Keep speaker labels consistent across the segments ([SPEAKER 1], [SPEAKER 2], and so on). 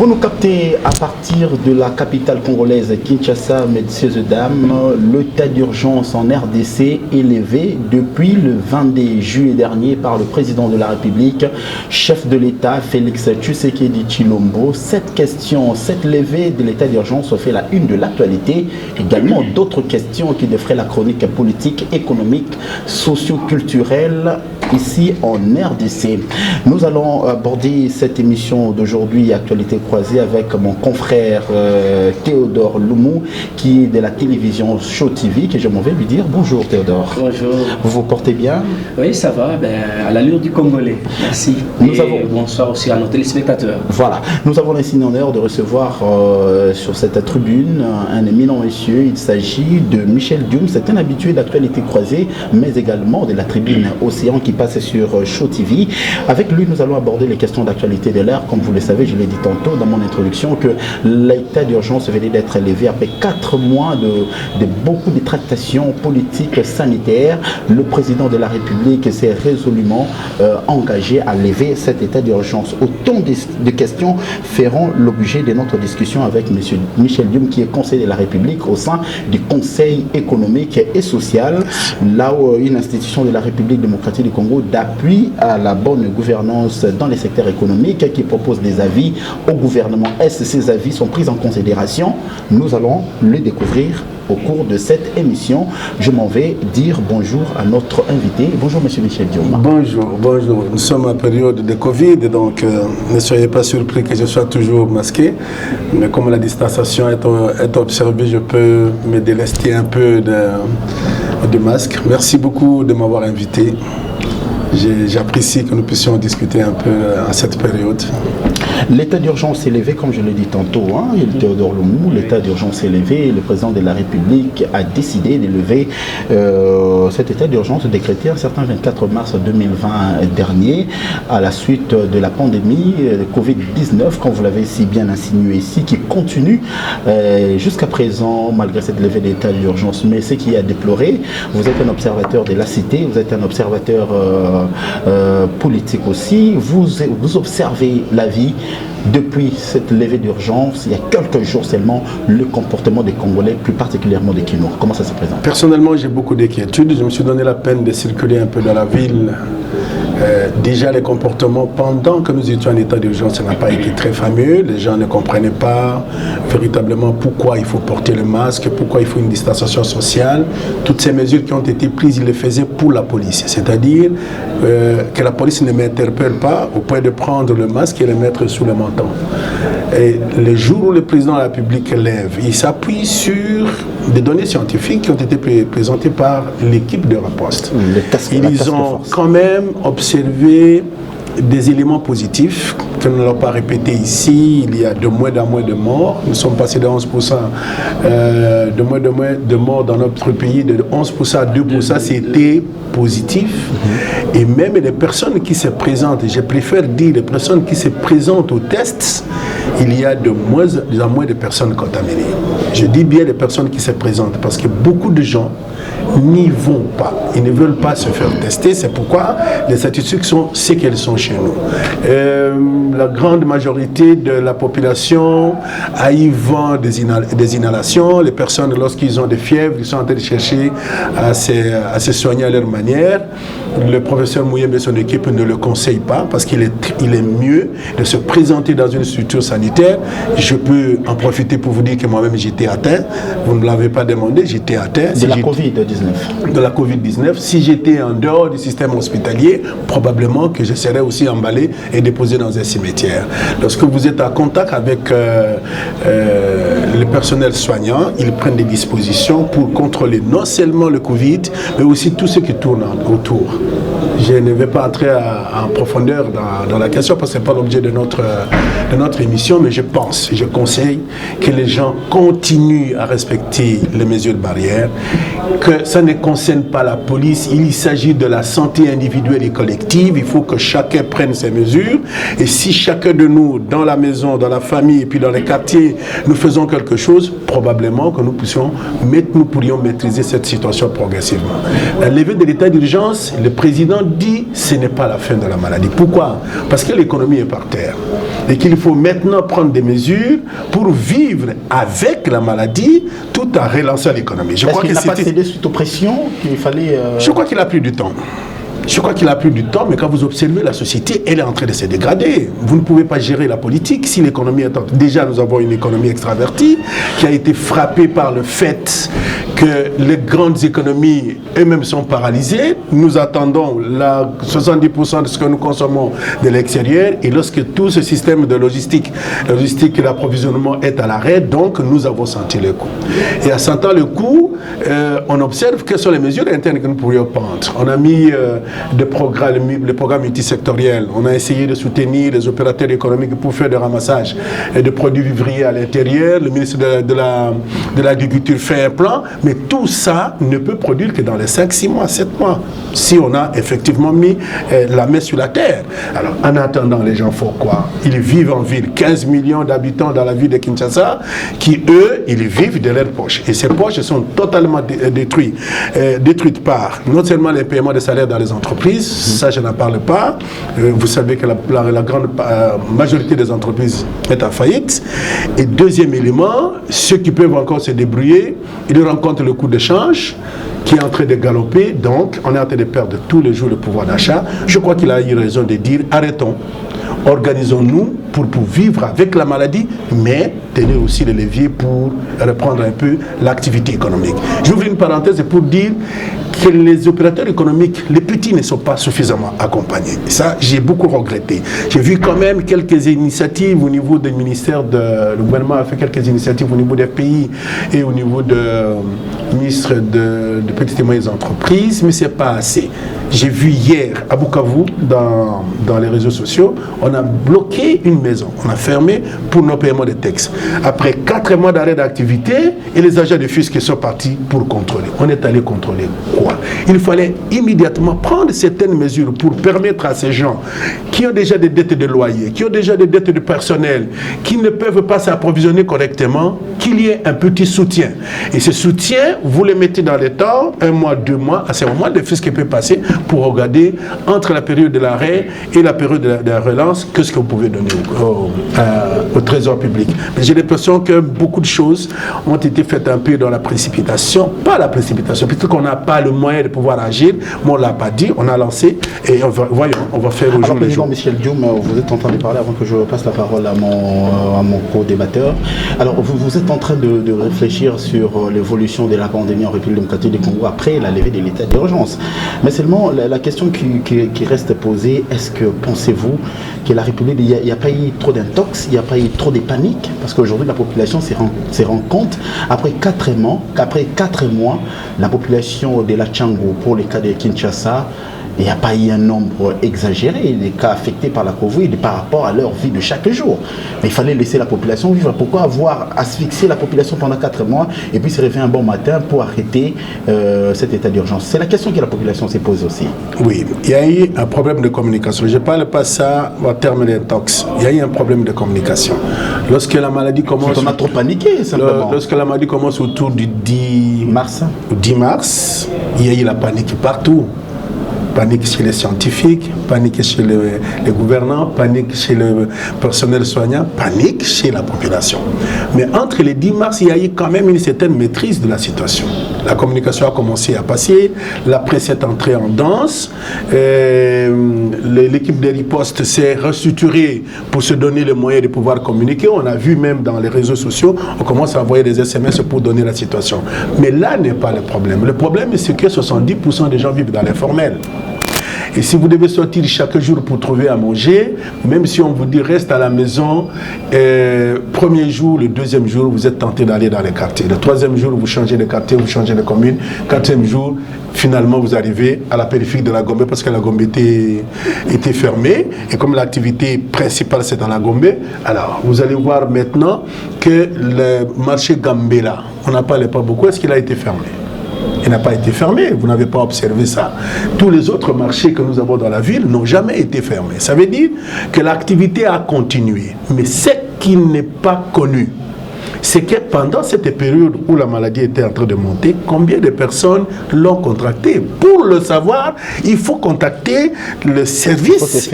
[SPEAKER 1] Vous nous captez à partir de la capitale congolaise Kinshasa, messieurs et dames. L'état d'urgence en RDC est levé depuis le 22 juillet dernier par le président de la République, chef de l'État Félix Tshisekedi Tshilombo. Cette question, cette levée de l'état d'urgence fait la une de l'actualité. Également d'autres questions qui devraient la chronique politique, économique, socio-culturelle ici en RDC. Nous allons aborder cette émission d'aujourd'hui, Actualité croisée, avec mon confrère Théodore Loumou, qui est de la télévision Show TV, que je m'en vais lui dire bonjour Théodore.
[SPEAKER 2] Bonjour.
[SPEAKER 1] Vous vous portez bien?
[SPEAKER 2] Oui, ça va, à l'allure du Congolais. Merci. Bonsoir aussi à nos téléspectateurs.
[SPEAKER 1] Voilà, nous avons l'insigne honneur de recevoir sur cette tribune un éminent monsieur. Il s'agit de Michel Dioum, c'est un habitué d'Actualité croisée, mais également de la tribune Océan qui passe sur Show TV. Avec lui, nous allons aborder les questions d'actualité de l'heure. Comme vous le savez, je l'ai dit tantôt dans mon introduction, que l'état d'urgence venait d'être levé après 4 mois de beaucoup de tractations politiques, sanitaires. Le président de la République s'est résolument engagé à lever cet état d'urgence. Autant de questions feront l'objet de notre discussion avec M. Michel Dioum, qui est conseiller de la République au sein du Conseil économique et social, là où une institution de la République démocratique du Congo d'appui à la bonne gouvernance dans les secteurs économiques, qui propose des avis au gouvernement. Est-ce que ces avis sont pris en considération? Nous allons le découvrir au cours de cette émission. Je m'en vais dire bonjour à notre invité. Bonjour Monsieur Michel Dioum.
[SPEAKER 3] Bonjour, bonjour. Nous sommes en période de Covid, donc ne soyez pas surpris que je sois toujours masqué. Mais comme la distanciation est observée, je peux me délester un peu de masque. Merci beaucoup de m'avoir invité. J'apprécie que nous puissions discuter un peu à cette période.
[SPEAKER 1] L'état d'urgence est levé, comme je l'ai dit tantôt, Théodore Loumou, l'état d'urgence est levé. Le président de la République a décidé de lever cet état d'urgence décrété un certain 24 mars 2020 dernier, à la suite de la pandémie de Covid-19, comme vous l'avez si bien insinué ici, qui continue jusqu'à présent, malgré cette levée d'état d'urgence. Mais ce qui est à déplorer, vous êtes un observateur de la cité, vous êtes un observateur politique aussi, vous observez la vie depuis cette levée d'urgence, il y a quelques jours seulement, le comportement des Congolais, plus particulièrement des Kinois. Comment ça se présente? Personnellement, j'ai beaucoup d'inquiétudes. Je me suis donné la peine de circuler un peu dans la ville. Déjà, les comportements pendant que nous étions en état d'urgence, ça n'a pas été très fameux. Les gens ne comprenaient pas véritablement pourquoi il faut porter le masque, pourquoi il faut une distanciation sociale. Toutes ces mesures qui ont été prises, ils les faisaient pour la police. C'est-à-dire que la police ne m'interpelle pas au point de prendre le masque et le mettre sous le menton. Et le jour où le président de la République lève, il s'appuie sur des données scientifiques qui ont été présentées par l'équipe de riposte. Ils ont quand même observé des éléments positifs que nous n'allons pas répéter ici. Il y a de moins en moins de morts. Nous sommes passés de 11% de moins de morts dans notre pays, de 11% à 2%, c'était positif. Et même les personnes qui se présentent, je préfère dire les personnes qui se présentent aux tests, il y a de moins en moins de personnes contaminées. Je dis bien les personnes qui se présentent parce que beaucoup de gens n'y vont pas. Ils ne veulent pas se faire tester. C'est pourquoi les statistiques sont ce qu'elles sont chez nous. La grande majorité de la population a eu vent des inhalations. Les personnes, lorsqu'ils ont des fièvres, ils sont en train de chercher à se soigner à leur manière. Le professeur Mouyembe et son équipe ne le conseillent pas parce qu'il est mieux de se présenter dans une structure sanitaire. Je peux en profiter pour vous dire que moi-même j'étais atteint. Vous ne me l'avez pas demandé, j'étais atteint. De la Covid-19.
[SPEAKER 3] De la Covid-19. Si j'étais en dehors du système hospitalier, probablement que je serais aussi emballé et déposé dans un cimetière. Lorsque vous êtes en contact avec le personnel soignant, ils prennent des dispositions pour contrôler non seulement le Covid, mais aussi tout ce qui tourne autour. Je ne vais pas entrer en profondeur dans la question parce que ce n'est pas l'objet de notre émission, mais je conseille que les gens continuent à respecter les mesures de barrière, que ça ne concerne pas la police, il s'agit de la santé individuelle et collective, il faut que chacun prenne ses mesures, et si chacun de nous, dans la maison, dans la famille, et puis dans les quartiers, nous faisons quelque chose, probablement que nous pourrions maîtriser cette situation progressivement. La levée de l'état d'urgence, le président dit ce n'est pas la fin de la maladie. Pourquoi? Parce que l'économie est par terre et qu'il faut maintenant prendre des mesures pour vivre avec la maladie tout en relançant l'économie.
[SPEAKER 1] Est-ce qu'il n'a pas cédé suite aux pressions qu'il fallait...
[SPEAKER 3] Je crois qu'il a pris du temps. Je crois qu'il a pris du temps, mais quand vous observez la société, elle est en train de se dégrader. Vous ne pouvez pas gérer la politique si l'économie est... Déjà, nous avons une économie extravertie qui a été frappée par le fait que les grandes économies elles-mêmes sont paralysées. Nous attendons 70% de ce que nous consommons de l'extérieur, et lorsque tout ce système de logistique, la logistique et l'approvisionnement est à l'arrêt, donc nous avons senti le coup. Et en sentant le coup, on observe quelles sont les mesures internes que nous pourrions prendre. On a mis le programme multisectoriel. On a essayé de soutenir les opérateurs économiques pour faire des ramassages de produits vivriers à l'intérieur. Le ministre de l'Agriculture fait un plan, mais tout ça ne peut produire que dans les 5, 6 mois, 7 mois, si on a effectivement mis la main sur la terre. Alors, en attendant, les gens font quoi? Ils vivent en ville. 15 millions d'habitants dans la ville de Kinshasa, qui, eux, ils vivent de leurs poches. Et ces poches sont totalement détruites par non seulement les paiements de salaires dans les entreprises, ça je n'en parle pas, vous savez que la grande majorité des entreprises est en faillite, et deuxième élément, ceux qui peuvent encore se débrouiller, ils rencontrent le coût de change qui est en train de galoper, donc on est en train de perdre tous les jours le pouvoir d'achat. Je crois qu'il a eu raison de dire arrêtons, organisons-nous pour vivre avec la maladie, mais tenez aussi le levier pour reprendre un peu l'activité économique. J'ouvre une parenthèse pour dire que les opérateurs économiques, les petits, ne sont pas suffisamment accompagnés. Ça, j'ai beaucoup regretté. J'ai vu quand même quelques initiatives au niveau du ministère le gouvernement a fait quelques initiatives au niveau des pays et au niveau du ministre de petites et moyennes entreprises, mais ce n'est pas assez. J'ai vu hier à Bukavu, dans les réseaux sociaux, on a bloqué une maison, on a fermé pour nos paiements de taxes. Après 4 mois d'arrêt d'activité, et les agents de fisc sont partis pour contrôler. On est allé contrôler quoi? Il fallait immédiatement prendre certaines mesures pour permettre à ces gens qui ont déjà des dettes de loyer, qui ont déjà des dettes de personnel, qui ne peuvent pas s'approvisionner correctement, qu'il y ait un petit soutien. Et ce soutien, vous le mettez dans les temps, 1 mois, 2 mois, à ce moment, le fisc peut passer pour regarder entre la période de l'arrêt et la période de la relance, qu'est-ce que vous pouvez donner au trésor public. Mais j'ai l'impression que beaucoup de choses ont été faites un peu dans la précipitation, pas la précipitation, peut-être qu'on n'a pas le moyen de pouvoir agir, mais on ne l'a pas dit, on a lancé, et on va faire au jour le jour.
[SPEAKER 1] Michel Dioum, vous êtes en train de parler avant que je passe la parole à mon co-débatteur. Alors, vous êtes en train de réfléchir sur l'évolution de la pandémie en République démocratique du Congo après la levée de l'état d'urgence. Mais seulement, la question qui reste posée, est-ce que pensez-vous que la République, il n'y a pas eu trop d'intox, il n'y a pas eu trop de panique, parce qu'aujourd'hui la population se rend compte, après 4 mois, la population de la Tchango, pour les cas de Kinshasa, il n'y a pas eu un nombre exagéré des cas affectés par la Covid par rapport à leur vie de chaque jour. Mais il fallait laisser la population vivre. Pourquoi avoir asphyxié la population pendant 4 mois et puis se réveiller un bon matin pour arrêter cet état d'urgence? C'est la question que la population s'est posée aussi.
[SPEAKER 3] Oui, il y a eu un problème de communication. Je ne parle pas ça en termes d'intox. Il y a eu un problème de communication. Lorsque la maladie commence...
[SPEAKER 1] On a trop paniqué, simplement.
[SPEAKER 3] Lorsque la maladie commence autour du 10 mars, il y a eu la panique partout. Panique chez les scientifiques, panique chez les gouvernants, panique chez le personnel soignant, panique chez la population. Mais entre les 10 mars, il y a eu quand même une certaine maîtrise de la situation. La communication a commencé à passer, la presse est entrée en danse, l'équipe de riposte s'est restructurée pour se donner les moyens de pouvoir communiquer. On a vu même dans les réseaux sociaux, on commence à envoyer des SMS pour donner la situation. Mais là n'est pas le problème. Le problème, c'est que 70% des gens vivent dans l'informel. Et si vous devez sortir chaque jour pour trouver à manger, même si on vous dit reste à la maison, premier jour, le deuxième jour, vous êtes tenté d'aller dans les quartiers. Le troisième jour, vous changez de quartier, vous changez de commune. Quatrième jour, finalement, vous arrivez à la périphérie de la Gombe parce que la Gombe était fermée. Et comme l'activité principale, c'est dans la Gombe, alors vous allez voir maintenant que le marché Gambela, on n'en parlait pas beaucoup, est-ce qu'il a été fermé? Il n'a pas été fermé, vous n'avez pas observé ça. Tous les autres marchés que nous avons dans la ville n'ont jamais été fermés. Ça veut dire que l'activité a continué. Mais ce qui n'est pas connu, c'est que pendant cette période où la maladie était en train de monter, combien de personnes l'ont contracté? Pour le savoir, il faut contacter le service.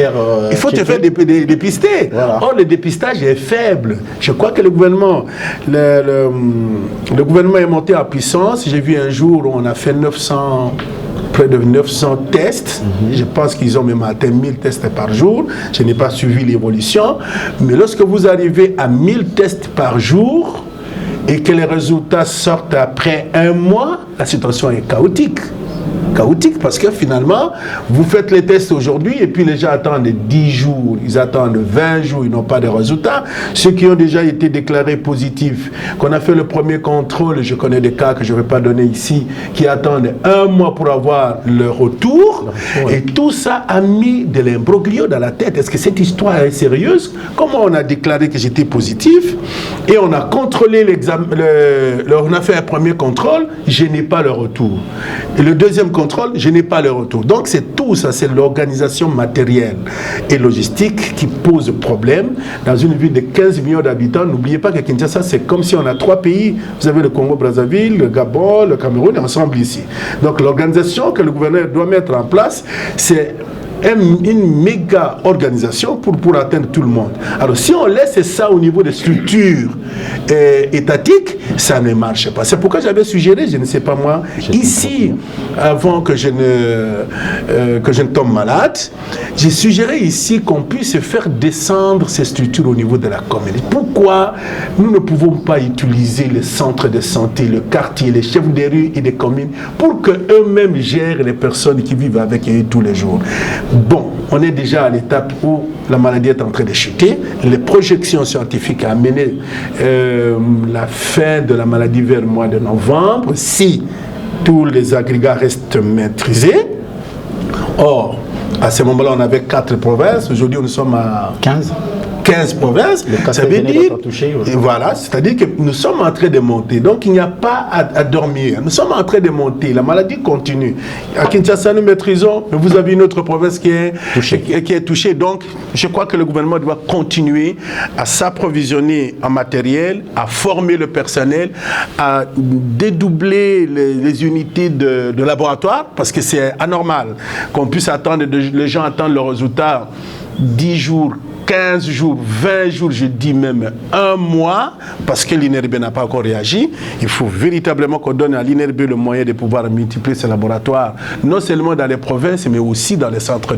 [SPEAKER 3] Il faut te faire dépister. Voilà. Or, le dépistage est faible. Je crois que le gouvernement est monté en puissance. J'ai vu un jour où on a fait près de 900 tests. Je pense qu'ils ont même atteint 1000 tests par jour. Je n'ai pas suivi l'évolution. Mais lorsque vous arrivez à 1000 tests par jour et que les résultats sortent après un mois, la situation est chaotique. Chaotique parce que finalement, vous faites les tests aujourd'hui et puis les gens attendent 10 jours, ils attendent 20 jours, ils n'ont pas de résultats. Ceux qui ont déjà été déclarés positifs, qu'on a fait le premier contrôle, je connais des cas que je ne vais pas donner ici, qui attendent 1 mois pour avoir le retour. Et tout ça a mis de l'imbroglio dans la tête. Est-ce que cette histoire est sérieuse? Comment on a déclaré que j'étais positif et on a contrôlé l'examen, on a fait un premier contrôle, je n'ai pas le retour. Et le deuxième contrôle, je n'ai pas le retour. Donc c'est tout ça, c'est l'organisation matérielle et logistique qui pose problème. Dans une ville de 15 millions d'habitants, n'oubliez pas que Kinshasa, c'est comme si on a 3 pays. Vous avez le Congo-Brazzaville, le Gabon, le Cameroun, ensemble ici. Donc l'organisation que le gouverneur doit mettre en place, c'est une méga organisation pour atteindre tout le monde. Alors si on laisse ça au niveau des structures étatiques, ça ne marche pas. C'est pourquoi j'avais suggéré, je ne sais pas moi, ici, avant que je ne tombe malade, j'ai suggéré ici qu'on puisse faire descendre ces structures au niveau de la commune. Pourquoi nous ne pouvons pas utiliser les centres de santé, le quartier, les chefs des rues et des communes pour qu'eux-mêmes gèrent les personnes qui vivent avec eux tous les jours? Bon, on est déjà à l'étape où la maladie est en train de chuter. Les projections scientifiques ont amené la fin de la maladie vers le mois de novembre, si tous les agrégats restent maîtrisés. Or, à ce moment-là, on avait 4 provinces. Aujourd'hui, nous sommes à 15 provinces, ça veut dire, et voilà, c'est-à-dire que nous sommes en train de monter, donc il n'y a pas à dormir, nous sommes en train de monter, la maladie continue. À Kinshasa, nous maîtrisons, mais vous avez une autre province qui est touchée, donc je crois que le gouvernement doit continuer à s'approvisionner en matériel, à former le personnel, à dédoubler les unités de laboratoire, parce que c'est anormal qu'on puisse attendre, les gens attendent le résultat 10 jours, 15 jours, 20 jours, je dis même 1 mois, parce que l'INRB n'a pas encore réagi. Il faut véritablement qu'on donne à l'INRB le moyen de pouvoir multiplier ces laboratoires, non seulement dans les provinces, mais aussi dans les centres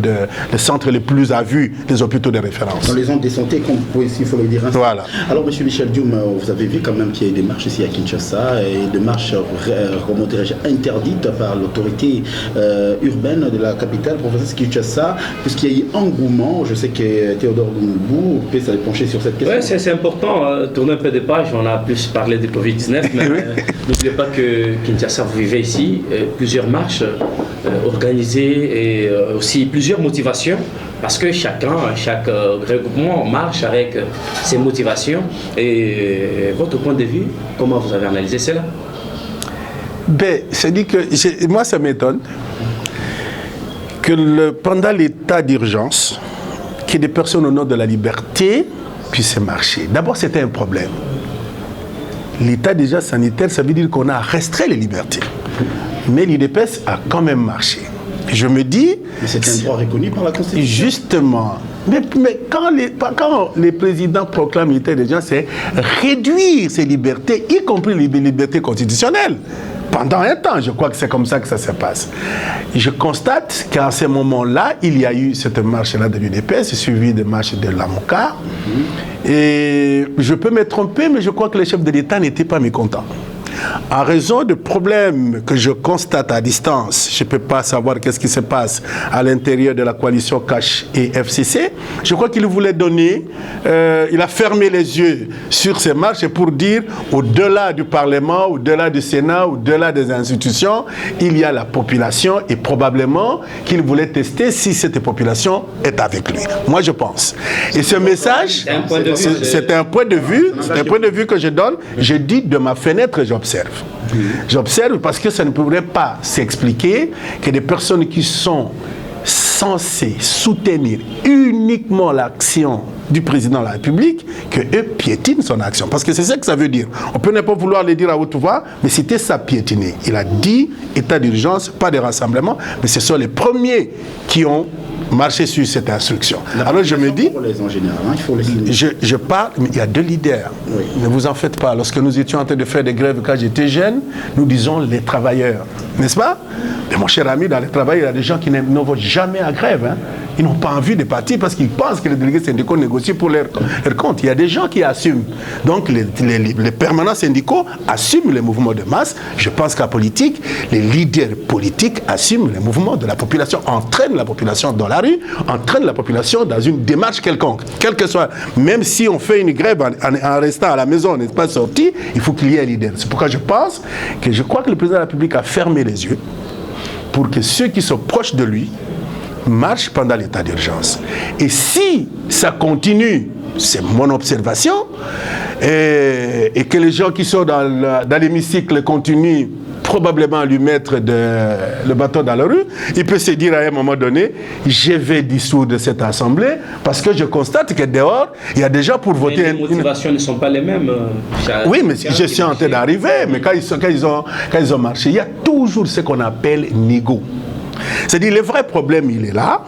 [SPEAKER 3] les plus à vue, les hôpitaux de référence. Dans
[SPEAKER 1] les centres de santé, comme il faut le dire.
[SPEAKER 3] Voilà.
[SPEAKER 1] Alors, M. Michel Dioum, vous avez vu quand même qu'il y a des marches ici à Kinshasa, et des marches interdites par l'autorité urbaine de la capitale, province Kinshasa, puisqu'il y a eu engouement. Je sais que Théodore Lumumbu peut s'aller pencher sur cette question.
[SPEAKER 2] Oui, c'est important, tourner un peu de page. On a plus parlé de Covid-19, mais n'oubliez pas que Kinshasa, vous vivez ici, plusieurs marches organisées et aussi plusieurs motivations, parce que chaque regroupement marche avec ses motivations. Et votre point de vue, comment vous avez analysé cela?
[SPEAKER 3] Ben, c'est-à-dire que moi, ça m'étonne que pendant l'état d'urgence, que des personnes au nom de la liberté puissent marcher. D'abord, c'était un problème. L'état déjà sanitaire, ça veut dire qu'on a restreint les libertés. Mais l'UDPS a quand même marché. Je me dis...
[SPEAKER 1] Mais c'est un droit reconnu par la Constitution.
[SPEAKER 3] Justement. Mais quand les présidents proclament l'état d'urgence, c'est réduire ces libertés, y compris les libertés constitutionnelles. Pendant un temps, je crois que c'est comme ça que ça se passe. Je constate qu'à ce moment-là, il y a eu cette marche-là de l'UDPS, suivie de marches de l'AMOCA. Et je peux me tromper, mais je crois que les chefs de l'État n'étaient pas mécontents. En raison de problèmes que je constate à distance, je ne peux pas savoir qu'est-ce qui se passe à l'intérieur de la coalition CACH et FCC. Je crois qu'il voulait donner, il a fermé les yeux sur ces marches pour dire, au-delà du Parlement, au-delà du Sénat, au-delà des institutions, il y a la population et probablement qu'il voulait tester si cette population est avec lui. Moi, je pense. Et ce message, c'est un point de vue que je donne. Je dis de ma fenêtre, j'observe. J'observe parce que ça ne pourrait pas s'expliquer que des personnes qui sont censés soutenir uniquement l'action du président de la République que eux piétinent son action. Parce que c'est ça que ça veut dire. On peut ne pas vouloir le dire à haute voix, mais c'était ça piétiner. Il a dit état d'urgence, pas de rassemblement, mais ce sont les premiers qui ont marché sur cette instruction. Alors je me dis, je parle, mais il y a deux leaders. Oui. Ne vous en faites pas. Lorsque nous étions en train de faire des grèves quand j'étais jeune, nous disons les travailleurs, n'est-ce pas? Mais mon cher ami, dans les travailleurs, il y a des gens qui ne vont jamais à grève. Hein. Ils n'ont pas envie de partir parce qu'ils pensent que les délégués syndicaux négocient pour leur compte. Il y a des gens qui assument. Donc les permanents syndicaux assument les mouvements de masse. Je pense qu'en politique, les leaders politiques assument les mouvements de la population, entraînent la population dans la rue, entraînent la population dans une démarche quelconque. Quel que soit, même si on fait une grève en restant à la maison, on n'est pas sorti, il faut qu'il y ait un leader. C'est pourquoi je crois que le président de la République a fermé les yeux pour que ceux qui sont proches de lui marche pendant l'état d'urgence. Et si ça continue, c'est mon observation, et que les gens qui sont dans l'hémicycle continuent probablement à lui mettre le bâton dans la rue, il peut se dire à un moment donné, je vais dissoudre cette assemblée parce que je constate que dehors, il y a des gens pour voter.
[SPEAKER 2] Mais les motivations ne sont pas les mêmes.
[SPEAKER 3] Oui, mais je suis en train d'arriver, mais quand ils ont marché, il y a toujours ce qu'on appelle négo. C'est-à-dire, le vrai problème, il est là.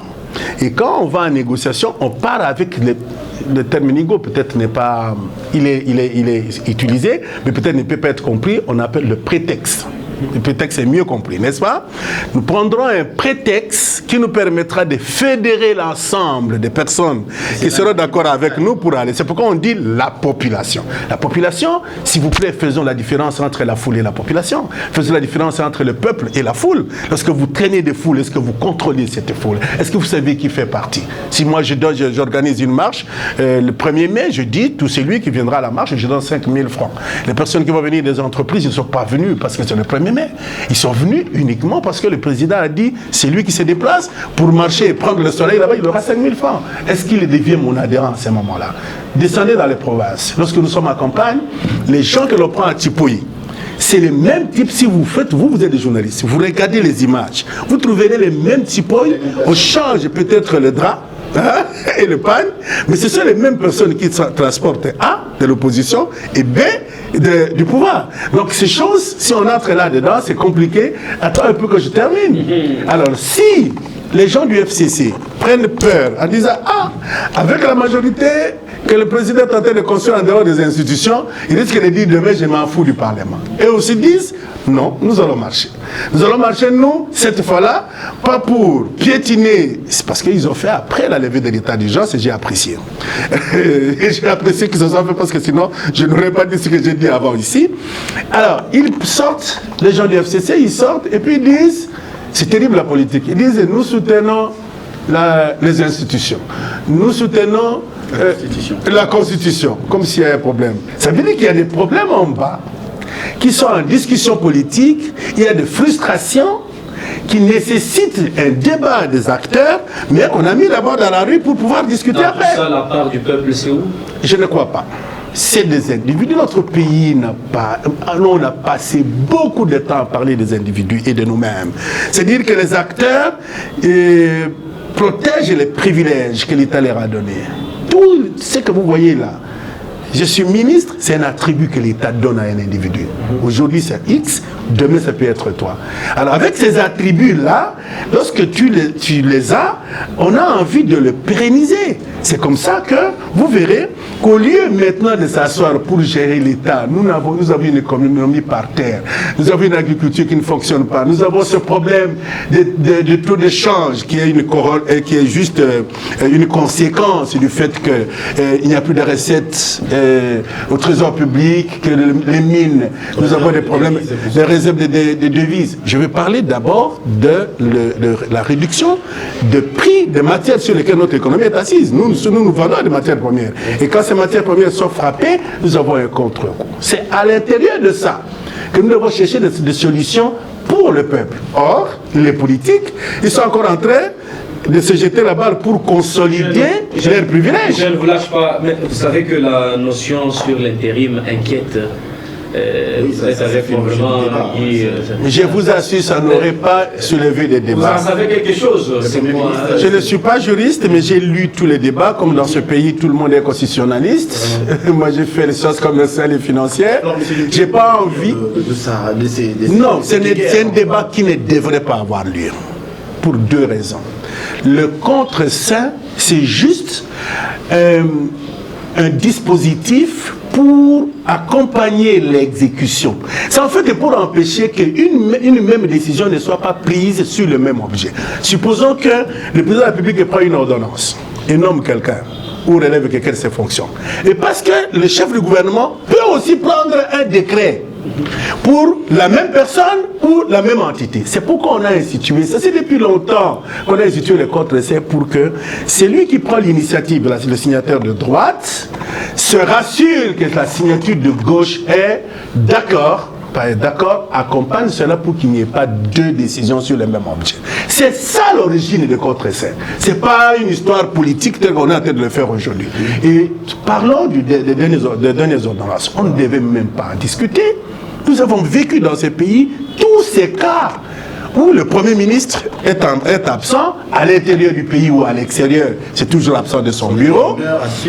[SPEAKER 3] Et quand on va en négociation, on part avec le terme négo, peut-être n'est pas... Il est utilisé, mais peut-être ne peut pas être compris. On appelle le prétexte. Le prétexte est mieux compris, n'est-ce pas? Nous prendrons un prétexte qui nous permettra de fédérer l'ensemble des personnes qui seront d'accord avec nous pour aller. C'est pourquoi on dit la population. La population, s'il vous plaît, faisons la différence entre la foule et la population. Faisons la différence entre le peuple et la foule. Lorsque vous traînez des foules, est-ce que vous contrôlez cette foule? Est-ce que vous savez qui fait partie? Si moi j'organise une marche, le 1er mai, je dis, tout celui qui viendra à la marche, je donne 5 000 francs. Les personnes qui vont venir des entreprises, ils ne sont pas venus parce que c'est le 1er mai. Ils sont venus uniquement parce que le président a dit c'est lui qui se déplace pour marcher et prendre le soleil là-bas, il aura 5 000 francs. Est-ce qu'il devient mon adhérent à ce moment-là? Descendez dans les provinces. Lorsque nous sommes en campagne, les gens que l'on prend à Tipoyi, c'est le même type. Si vous faites, vous êtes des journalistes, vous regardez les images, vous trouverez les mêmes Tipoyi. On change peut-être le drap et le pan, mais ce sont les mêmes personnes qui transportent A, de l'opposition, et B, du pouvoir. Donc ces choses, si on entre là-dedans, c'est compliqué. Attends un peu que je termine. Alors si les gens du FCC prennent peur en disant « Ah, avec la majorité que le président est en train de construire en dehors des institutions, il risque de dire demain je m'en fous du Parlement. » Et aussi disent « Non, nous allons marcher. Nous allons marcher, nous, cette fois-là, pas pour piétiner. » C'est parce qu'ils ont fait après la levée de l'état d'urgence et j'ai apprécié. Et j'ai apprécié qu'ils se soient fait parce que sinon, je n'aurais pas dit ce que j'ai dit avant ici. Alors, ils sortent, les gens du FCC, ils sortent et puis ils disent « C'est terrible la politique. » Ils disent « Nous soutenons les institutions. Nous soutenons la Constitution. » Comme s'il y a un problème. Ça veut dire qu'il y a des problèmes en bas qui sont en discussion politique, il y a des frustrations qui nécessitent un débat des acteurs, mais on a mis d'abord dans la rue pour pouvoir discuter après.
[SPEAKER 2] Ça, la part du peuple, c'est où?
[SPEAKER 3] Je ne crois pas. C'est des individus. Notre pays n'a pas... On a passé beaucoup de temps à parler des individus et de nous-mêmes. C'est-à-dire que les acteurs protègent les privilèges que l'État leur a donnés. Tout ce que vous voyez là, je suis ministre, c'est un attribut que l'État donne à un individu. Aujourd'hui c'est X, demain ça peut être toi. Alors avec ces attributs-là, lorsque tu les as, on a envie de le pérenniser. C'est comme ça que vous verrez qu'au lieu maintenant de s'asseoir pour gérer l'État, nous avons une économie par terre, nous avons une agriculture qui ne fonctionne pas, nous avons ce problème de taux d'échange qui est juste une conséquence du fait qu'il n'y a plus de recettes au trésor public, que les mines, nous avons des problèmes, des réserves de devises. Je vais parler d'abord de la réduction de prix des matières sur lesquelles notre économie est assise. Nous vendons des matières premières. Et quand ces matières premières sont frappées, nous avons un contre-coup. C'est à l'intérieur de ça que nous devons chercher des solutions pour le peuple. Or, les politiques, ils sont encore en train de se jeter la balle pour consolider leurs privilèges.
[SPEAKER 2] Je ne vous lâche pas, mais vous savez que la notion sur l'intérim inquiète vous êtes avec probablement Guy.
[SPEAKER 3] Je vous assure, ça n'aurait pas soulevé des débats.
[SPEAKER 2] Vous en savez quelque chose, c'est moi.
[SPEAKER 3] Je ne suis pas juriste, mais j'ai lu tous les débats. Comme dans ce pays, tout le monde est constitutionnaliste. Moi, j'ai fait les choses commerciales et financières. J'ai pas envie. Non, c'est un débat qui ne devrait pas avoir lieu. Pour deux raisons. Le contre-saint, c'est juste un dispositif pour accompagner l'exécution. C'est en fait pour empêcher qu'une même décision ne soit pas prise sur le même objet. Supposons que le président de la République prend une ordonnance et nomme quelqu'un ou relève quelqu'un de ses fonctions. Et parce que le chef du gouvernement peut aussi prendre un décret pour la même personne ou la même entité. C'est pourquoi on a institué ça. C'est depuis longtemps qu'on a institué le contre-saint pour que c'est lui qui prend l'initiative, le signataire de droite, se rassure que la signature de gauche est d'accord, accompagne cela pour qu'il n'y ait pas deux décisions sur le même objet. C'est ça l'origine du contre-saint. Ce n'est pas une histoire politique telle qu'on est en train de le faire aujourd'hui. Et parlons des dernières ordonnances. On ne devait même pas en discuter. Nous avons vécu dans ce pays tous ces cas où le Premier ministre est absent à l'intérieur du pays ou à l'extérieur, c'est toujours absent de son bureau.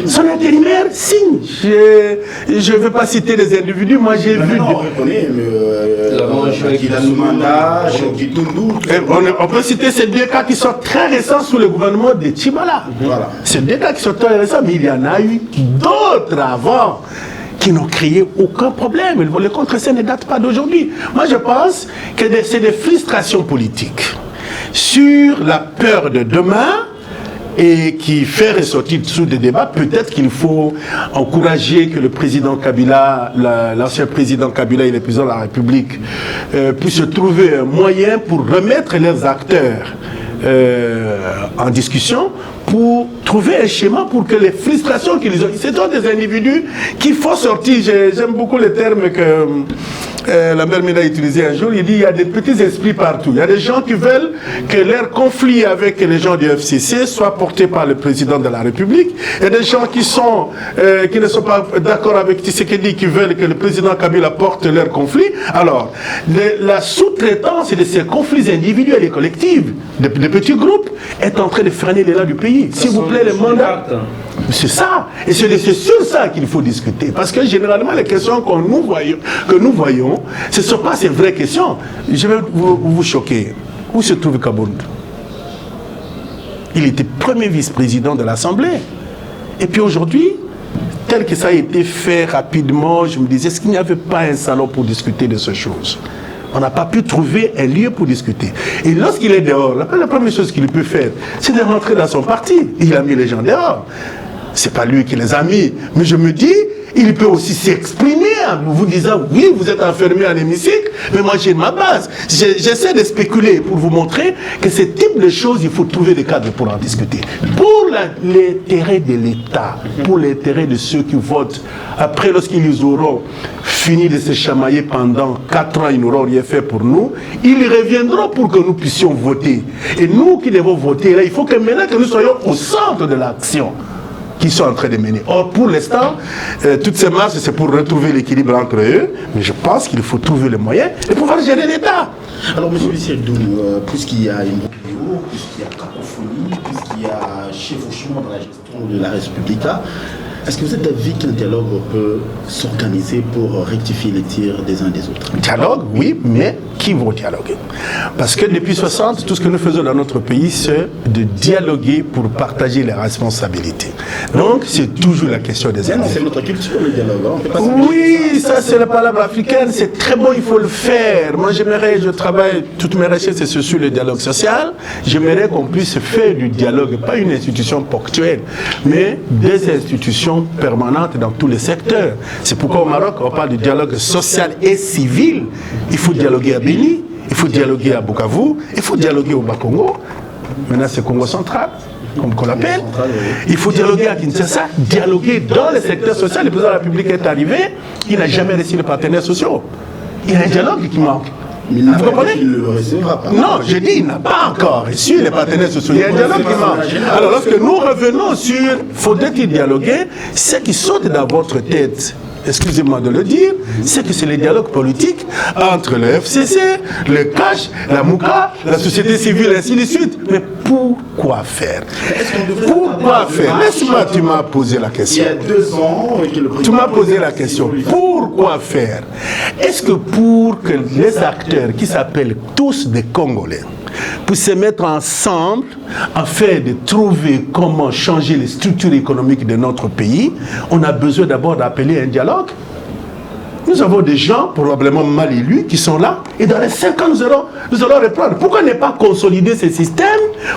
[SPEAKER 3] Son intérimaire signe. Je ne veux pas citer des individus, moi j'ai vu... On peut citer ces deux cas qui sont très récents sous le gouvernement de Tchibala. Voilà. Ces deux cas qui sont très récents, mais il y en a eu d'autres avant qui n'ont créé aucun problème. Le contre-saint ne date pas d'aujourd'hui. Moi, je pense que c'est des frustrations politiques sur la peur de demain et qui fait ressortir sous des débats. Peut-être qu'il faut encourager que le président Kabila, l'ancien président Kabila et le président de la République puissent trouver un moyen pour remettre leurs acteurs en discussion pour trouver un schéma pour que les frustrations qu'ils ont, c'est des individus qu'il faut sortir. J'aime beaucoup le terme que Lambert Mena a utilisé un jour. Il dit il y a des petits esprits partout. Il y a des gens qui veulent que leur conflit avec les gens du FCC soit porté par le président de la République. Il y a des gens qui ne sont pas d'accord avec Tshisekedi, qui veulent que le président Kabila porte leur conflit. Alors, la sous-traitance de ces conflits individuels et collectifs, de petits groupes, est en train de freiner l'élan du pays. S'il vous plaît, les mandats. C'est ça. Et c'est sur ça qu'il faut discuter. Parce que généralement, les questions que nous voyons, ce ne sont pas ces vraies questions. Je vais vous choquer. Où se trouve Kabound? Il était premier vice-président de l'Assemblée. Et puis aujourd'hui, tel que ça a été fait rapidement, je me disais, est-ce qu'il n'y avait pas un salon pour discuter de ces choses? On n'a pas pu trouver un lieu pour discuter. Et lorsqu'il est dehors, la première chose qu'il peut faire, c'est de rentrer dans son parti. Il a mis les gens dehors. C'est pas lui qui les a mis. Mais je me dis, il peut aussi s'exprimer en vous disant, oui, vous êtes enfermé à l'hémicycle, mais moi j'ai ma base. J'essaie de spéculer pour vous montrer que ce type de choses, il faut trouver des cadres pour en discuter. Pour l'intérêt de l'État, pour l'intérêt de ceux qui votent, après lorsqu'ils auront fini de se chamailler pendant 4 ans, ils n'auront rien fait pour nous, ils reviendront pour que nous puissions voter. Et nous qui devons voter, là, il faut que maintenant que nous soyons au centre de l'action qu'ils sont en train de mener. Or, pour l'instant, toutes ces marches, c'est pour retrouver l'équilibre entre eux, mais je pense qu'il faut trouver les moyens de pouvoir gérer l'État.
[SPEAKER 1] Alors, M. Bisserdou, puisqu'il y a une vidéo, puisqu'il y a cacophonie, puisqu'il y a chevauchement dans la gestion de la Respublica, est-ce que vous êtes d'avis qu'un dialogue peut s'organiser pour rectifier les tirs des uns des autres?
[SPEAKER 3] Dialogue, oui, mais qui vont dialoguer? Parce que depuis 60, tout ce que nous faisons dans notre pays, c'est de dialoguer pour partager les responsabilités. Donc, c'est toujours la question des individus.
[SPEAKER 1] C'est notre culture, le dialogue.
[SPEAKER 3] Oui, ça c'est la parole africaine, c'est très bon, il faut le faire. Moi, je travaille, toutes mes recherches, c'est sur le dialogue social. J'aimerais qu'on puisse faire du dialogue, pas une institution ponctuelle, mais des institutions permanentes dans tous les secteurs. C'est pourquoi au Maroc, on parle du dialogue social et civil. Il faut dialoguer à Béni, il faut dialoguer à Bukavu, il faut dialoguer au Bas-Congo. Maintenant, c'est Congo central, comme on l'appelle. Il faut dialoguer à Kinshasa, dialoguer dans le secteur social. Le président de la République est arrivé, il n'a jamais reçu les partenaires sociaux. Il y a un dialogue qui manque. Vous comprenez?
[SPEAKER 1] Il ne le recevra pas.
[SPEAKER 3] Non, j'ai dit, il n'a pas encore reçu les partenaires sociaux. Il y a un dialogue qui manque. Alors, lorsque nous revenons sur faudrait-il dialoguer, ce qui saute dans votre tête, excusez-moi de le dire, c'est que c'est le dialogue politique entre le FCC, le CASH, la MOUCA, la société civile, et ainsi de suite. Mais pourquoi faire? Pourquoi faire? Laisse-moi, tu m'as posé la question.
[SPEAKER 1] Il y a 2 ans,
[SPEAKER 3] tu m'as posé la question. Pourquoi faire? Est-ce que pour que les acteurs qui s'appellent tous des Congolais puissent se mettre ensemble afin de trouver comment changer les structures économiques de notre pays, on a besoin d'abord d'appeler un dialogue? Nous avons des gens probablement mal élus qui sont là et dans les 5 ans nous allons reprendre. Pourquoi ne pas consolider ces systèmes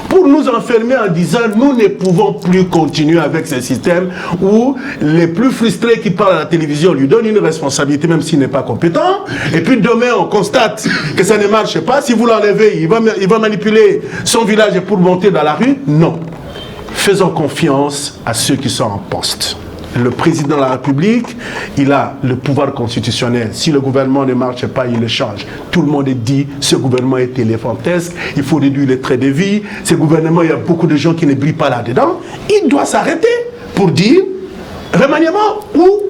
[SPEAKER 3] pour nous enfermer en disant nous ne pouvons plus continuer avec ces systèmes où les plus frustrés qui parlent à la télévision lui donnent une responsabilité même s'il n'est pas compétent et puis demain on constate que ça ne marche pas. Si vous l'enlevez, il va manipuler son village pour monter dans la rue. Non. Faisons confiance à ceux qui sont en poste. Le président de la République, il a le pouvoir constitutionnel. Si le gouvernement ne marche pas, il le change. Tout le monde dit, ce gouvernement est éléphantesque, il faut réduire les traits de vie. Ce gouvernement, il y a beaucoup de gens qui ne brillent pas là-dedans. Il doit s'arrêter pour dire remaniement ou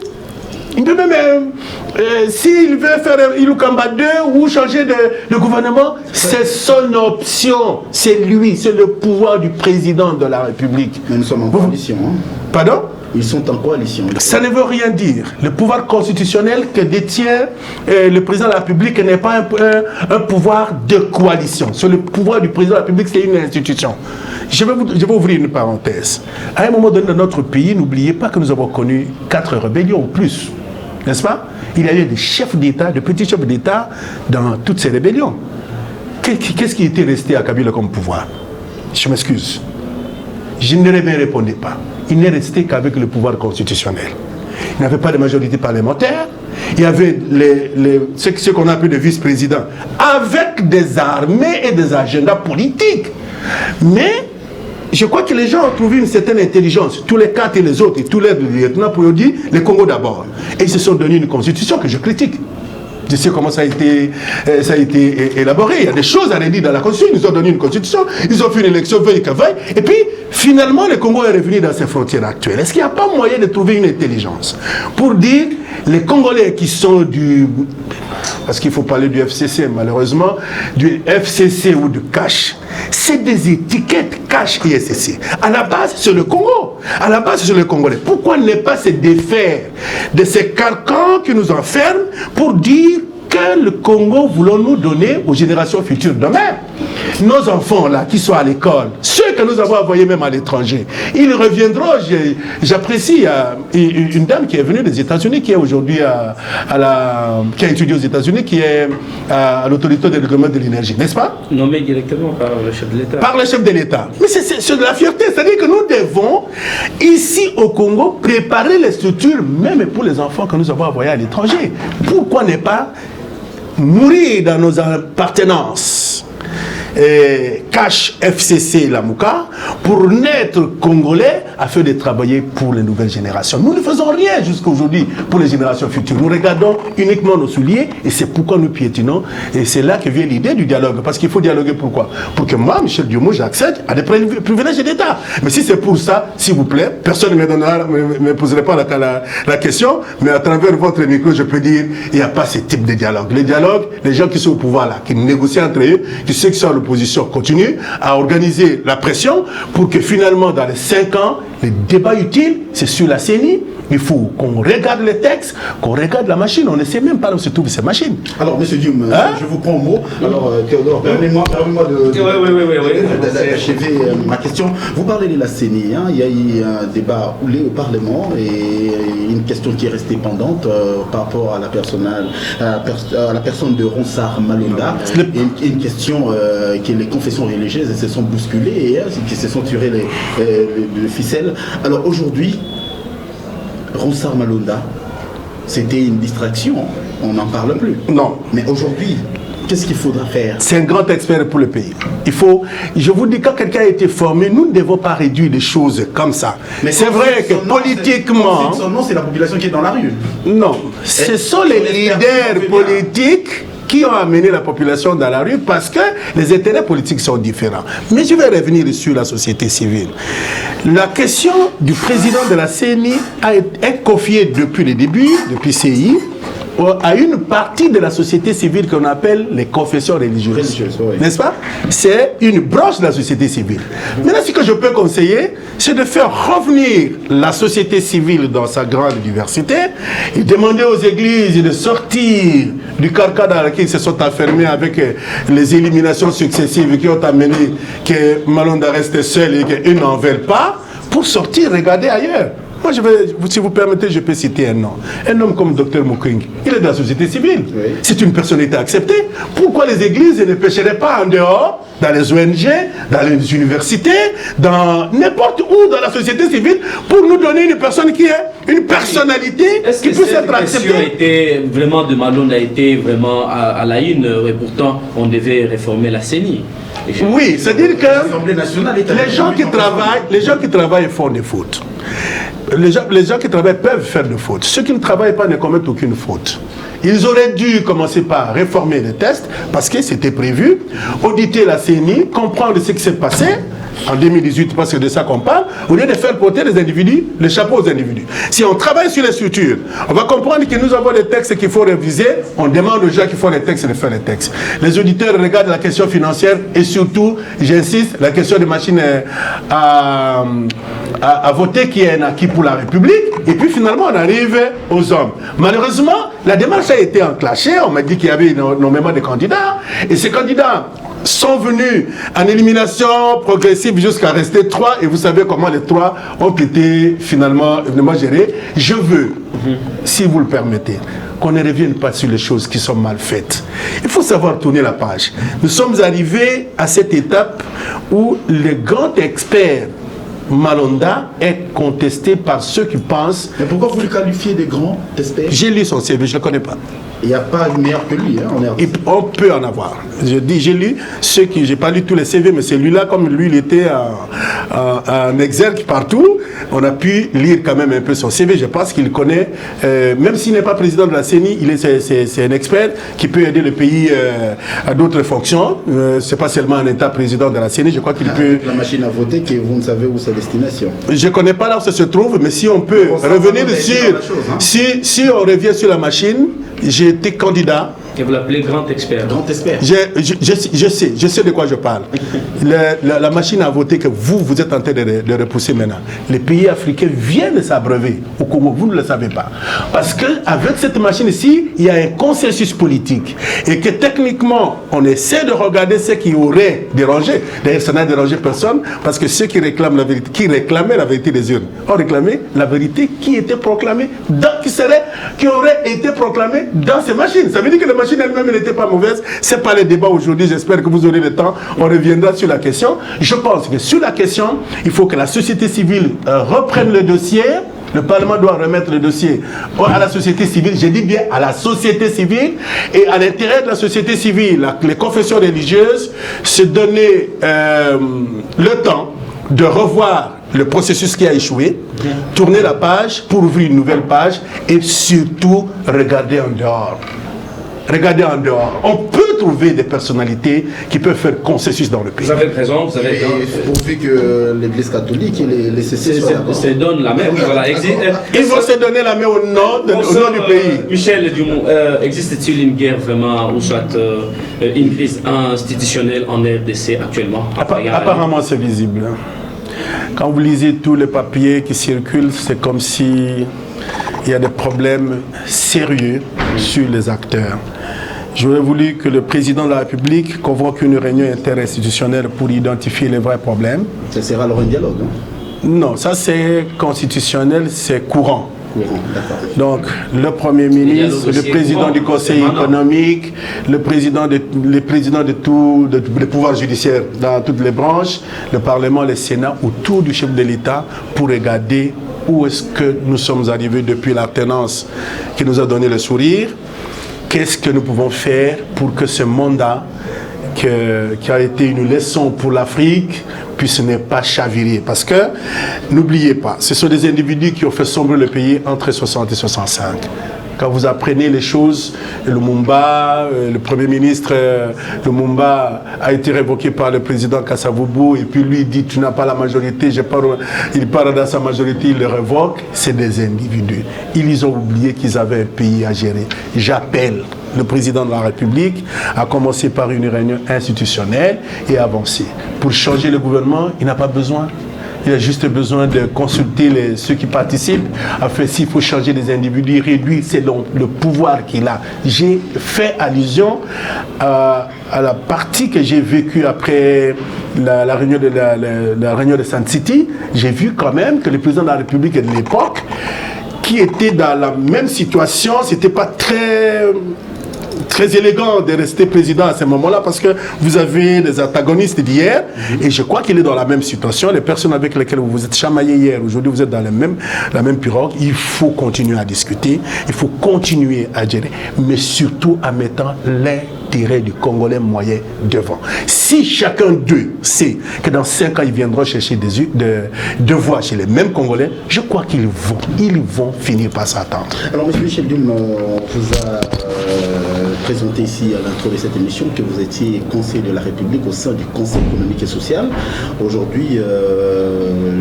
[SPEAKER 3] il peut même, s'il veut faire Ilukamba 2 ou changer de gouvernement, c'est son option. C'est lui, c'est le pouvoir du président de la République.
[SPEAKER 1] Mais nous sommes en coalition. Hein.
[SPEAKER 3] Pardon?
[SPEAKER 1] Ils sont en coalition.
[SPEAKER 3] Ça ne veut rien dire. Le pouvoir constitutionnel que détient le président de la République n'est pas un pouvoir de coalition. C'est le pouvoir du président de la République, c'est une institution. Je vais ouvrir une parenthèse. À un moment donné dans notre pays, n'oubliez pas que nous avons connu 4 rébellions ou plus. N'est-ce pas? Il y a eu des chefs d'État, de petits chefs d'État dans toutes ces rébellions. Qu'est-ce qui était resté à Kabila comme pouvoir? Je m'excuse. Je ne me répondais pas. Il n'est resté qu'avec le pouvoir constitutionnel. Il n'avait pas de majorité parlementaire. Il y avait ce qu'on appelle des vice-présidents avec des armées et des agendas politiques. Mais je crois que les gens ont trouvé une certaine intelligence. Tous les 4 et les autres, et tous les lieutenants pour dire les Congo d'abord. Et ils se sont donné une constitution que je critique. Je sais comment ça a été élaboré. Il y a des choses à redire dans la constitution. Ils ont donné une constitution, ils ont fait une élection veille que veille. Et puis, finalement, le Congo est revenu dans ses frontières actuelles. Est-ce qu'il n'y a pas moyen de trouver une intelligence pour dire les Congolais qui sont du... Parce qu'il faut parler du FCC, malheureusement, du FCC ou du CASH. C'est des étiquettes CASH et FCC. À la base, c'est le Congo. À la base, c'est le Congolais. Pourquoi ne pas se défaire de ces carcans qui nous enferment pour dire quel Congo voulons-nous donner aux générations futures demain? Nos enfants là qui sont à l'école, ceux que nous avons envoyés même à l'étranger, ils reviendront. J'apprécie une dame qui est venue des États-Unis, qui est aujourd'hui qui a étudié aux États-Unis, qui est à l'autorité de règlement de l'énergie, n'est-ce pas?
[SPEAKER 2] Nommé directement par le chef de l'État.
[SPEAKER 3] Par le chef de l'État. Mais c'est de la fierté, c'est-à-dire que nous devons ici au Congo préparer les structures même pour les enfants que nous avons envoyés à l'étranger. Pourquoi ne pas mourir dans nos appartenances? CASH, FCC, la MOUCA, pour naître congolais afin de travailler pour les nouvelles générations. Nous ne faisons rien jusqu'à aujourd'hui pour les générations futures. Nous regardons uniquement nos souliers et c'est pourquoi nous piétinons. Et c'est là que vient l'idée du dialogue. Parce qu'il faut dialoguer pourquoi? Pour que moi, Michel Diomo, j'accède à des privilèges d'État. Mais si c'est pour ça, s'il vous plaît, personne ne me poserait pas la question, mais à travers votre micro, je peux dire, il n'y a pas ce type de dialogue. Les dialogues, les gens qui sont au pouvoir là, qui négocient entre eux, qui ceux qui sont à l'opposition continuent à organiser la pression pour que finalement, dans les 5 ans, les débats utiles, c'est sur la CENI. Il faut qu'on regarde les textes, qu'on regarde la machine. On ne sait même pas où se trouvent ces machines.
[SPEAKER 1] Alors, M. Diom, je vous prends au mot. Alors, Théodore, permettez-moi d'achever ma question. Vous parlez de la CENI. Hein. Il y a eu un débat houlé au Parlement et une question qui est restée pendante par rapport à la personne de Ronsard Malonda. Et une question que les confessions religieuses se sont bousculées et qui se sont tirées les ficelles. Alors, aujourd'hui, Ronsard Malonda, c'était une distraction, on n'en parle plus.
[SPEAKER 3] Non.
[SPEAKER 1] Mais aujourd'hui, qu'est-ce qu'il faudra faire?
[SPEAKER 3] C'est un grand expert pour le pays. Je vous dis, quand quelqu'un a été formé, nous ne devons pas réduire les choses comme ça. Mais c'est vrai que politiquement...
[SPEAKER 1] Son nom, c'est la population qui est dans la rue.
[SPEAKER 3] Non, ce sont les leaders politiques qui ont amené la population dans la rue parce que les intérêts politiques sont différents. Mais je vais revenir sur la société civile. La question du président de la CENI est confiée depuis le début, depuis CI, à une partie de la société civile qu'on appelle les confessions religieuses. Oui. N'est-ce pas? C'est une branche de la société civile. Maintenant, ce que je peux conseiller, c'est de faire revenir la société civile dans sa grande diversité et demander aux églises de sortir du carcan dans lequel ils se sont enfermés avec les éliminations successives qui ont amené que Malonda reste seul et qu'ils n'en veulent pas, pour sortir, regarder ailleurs. Moi, si vous permettez, je peux citer un nom. Un homme comme Dr Mukwege, il est de la société civile. Oui. C'est une personnalité acceptée. Pourquoi les églises ne pêcheraient pas en dehors, dans les ONG, dans les universités, dans n'importe où dans la société civile, pour nous donner une personne qui est une personnalité qui puisse être acceptée?
[SPEAKER 2] Vraiment de Malonda a été vraiment à la une, et pourtant on devait réformer la CENI.
[SPEAKER 3] Oui, c'est-à-dire que les gens qui travaillent font des fautes. Les gens qui travaillent peuvent faire des fautes. Ceux qui ne travaillent pas ne commettent aucune faute. Ils auraient dû commencer par réformer les tests parce que c'était prévu, auditer la CENI, comprendre ce qui s'est passé en 2018, parce que de ça qu'on parle, au lieu de faire porter les individus, les chapeaux aux individus. Si on travaille sur les structures, on va comprendre que nous avons des textes qu'il faut réviser, on demande aux gens qui font les textes de faire les textes. Les auditeurs regardent la question financière et surtout, j'insiste, la question des machines à voter qui est un acquis pour la République, et puis finalement on arrive aux hommes. Malheureusement, la démarche a été enclenchée, on m'a dit qu'il y avait énormément de candidats, et ces candidats sont venus en élimination progressive jusqu'à rester 3, et vous savez comment les 3 ont été finalement gérés. Je veux, si vous le permettez, qu'on ne revienne pas sur les choses qui sont mal faites. Il faut savoir tourner la page. Nous sommes arrivés à cette étape où le grand expert Malonda est contesté par ceux qui pensent...
[SPEAKER 1] Mais pourquoi vous le qualifiez de grand expert?
[SPEAKER 3] J'ai lu son CV, je ne le connais pas.
[SPEAKER 1] Il n'y a pas meilleur que lui, hein,
[SPEAKER 3] on peut en avoir. Je dis, j'ai lu ceux qui... J'ai pas lu tous les CV, mais celui-là, comme lui, il était en exergue partout, on a pu lire quand même un peu son CV. Je pense qu'il connaît, même s'il n'est pas président de la CENI, c'est un expert qui peut aider le pays à d'autres fonctions. C'est pas seulement un État président de la CENI, je crois qu'il peut...
[SPEAKER 1] La machine à voter, que vous ne savez où sa destination.
[SPEAKER 3] Je ne connais pas là où ça se trouve, mais si on peut revenir sur... Si on revient sur la machine, j'ai été candidat.
[SPEAKER 2] Et vous l'appelez grand expert.
[SPEAKER 1] Grand expert.
[SPEAKER 3] Je sais de quoi je parle. La machine à voter que vous êtes en train de repousser maintenant, les pays africains viennent de s'abreuver au Congo, vous ne le savez pas. Parce qu'avec cette machine ici, il y a un consensus politique. Et que techniquement, on essaie de regarder ce qui aurait dérangé. D'ailleurs, ça n'a dérangé personne, parce que ceux qui réclament la vérité, qui réclamaient la vérité des urnes, ont réclamé la vérité qui était proclamée, qui aurait été proclamée dans ces machines. Ça veut dire que la machine elle-même n'était pas mauvaise. Ce n'est pas le débat aujourd'hui. J'espère que vous aurez le temps. On reviendra sur la question. Je pense que sur la question, il faut que la société civile reprenne le dossier. Le Parlement doit remettre le dossier à la société civile. Je dis bien à la société civile. Et à l'intérieur de la société civile, les confessions religieuses se donner le temps de revoir le processus qui a échoué, tourner la page pour ouvrir une nouvelle page et surtout regarder en dehors. Regardez en dehors. On peut trouver des personnalités qui peuvent faire consensus dans le pays.
[SPEAKER 2] Vous avez raison, vous avez raison.
[SPEAKER 1] Pourvu que l'Église catholique et les CC
[SPEAKER 2] se donnent la main. Voilà.
[SPEAKER 3] Ils vont se donner la main au nom du pays.
[SPEAKER 2] Michel Dumont, existe-t-il une guerre vraiment, ou soit une crise institutionnelle en RDC actuellement?
[SPEAKER 3] Apparemment, c'est visible. Quand vous lisez tous les papiers qui circulent, c'est comme si il y a des problèmes sérieux sur les acteurs. J'aurais voulu que le président de la République convoque une réunion interinstitutionnelle pour identifier les vrais problèmes.
[SPEAKER 1] Ça sera alors un dialogue, hein?
[SPEAKER 3] Non, ça c'est constitutionnel, c'est courant. Donc, le Premier ministre, le président du Conseil économique, le président de tous les pouvoirs judiciaires dans toutes les branches, le Parlement, le Sénat, autour du chef de l'État pour regarder où est-ce que nous sommes arrivés depuis l'alternance qui nous a donné le sourire. Qu'est-ce que nous pouvons faire pour que ce mandat qui a été une leçon pour l'Afrique puisse ne pas chavirer. Parce que, n'oubliez pas, ce sont des individus qui ont fait sombrer le pays entre 60 et 65. Quand vous apprenez les choses, Lumumba, le Premier ministre Lumumba a été révoqué par le président Kasavubu, et puis lui dit tu n'as pas la majorité, il part dans sa majorité, il le révoque. C'est des individus. Ils ont oublié qu'ils avaient un pays à gérer. J'appelle le président de la République à commencer par une réunion institutionnelle et avancer. Pour changer le gouvernement, il n'a pas besoin. Il a juste besoin de consulter ceux qui participent. Enfin, s'il faut changer les individus, réduire, c'est le pouvoir qu'il a. J'ai fait allusion à la partie que j'ai vécue après la réunion de Sun City. J'ai vu quand même que le président de la République de l'époque, qui était dans la même situation, c'était pas très élégant de rester président à ce moment-là, parce que vous avez des antagonistes d'hier, et je crois qu'il est dans la même situation. Les personnes avec lesquelles vous vous êtes chamaillé hier, aujourd'hui vous êtes dans la même pirogue. Il faut continuer à discuter, il faut continuer à gérer, mais surtout en mettant l'intérêt du Congolais moyen devant. Si chacun d'eux sait que dans 5 ans ils viendront chercher deux voix chez les mêmes Congolais, je crois qu'ils vont finir par s'attendre.
[SPEAKER 1] Alors M. Michel Dioum, on vous a présenté ici à l'intro de cette émission que vous étiez conseiller de la République au sein du Conseil économique et social. Aujourd'hui,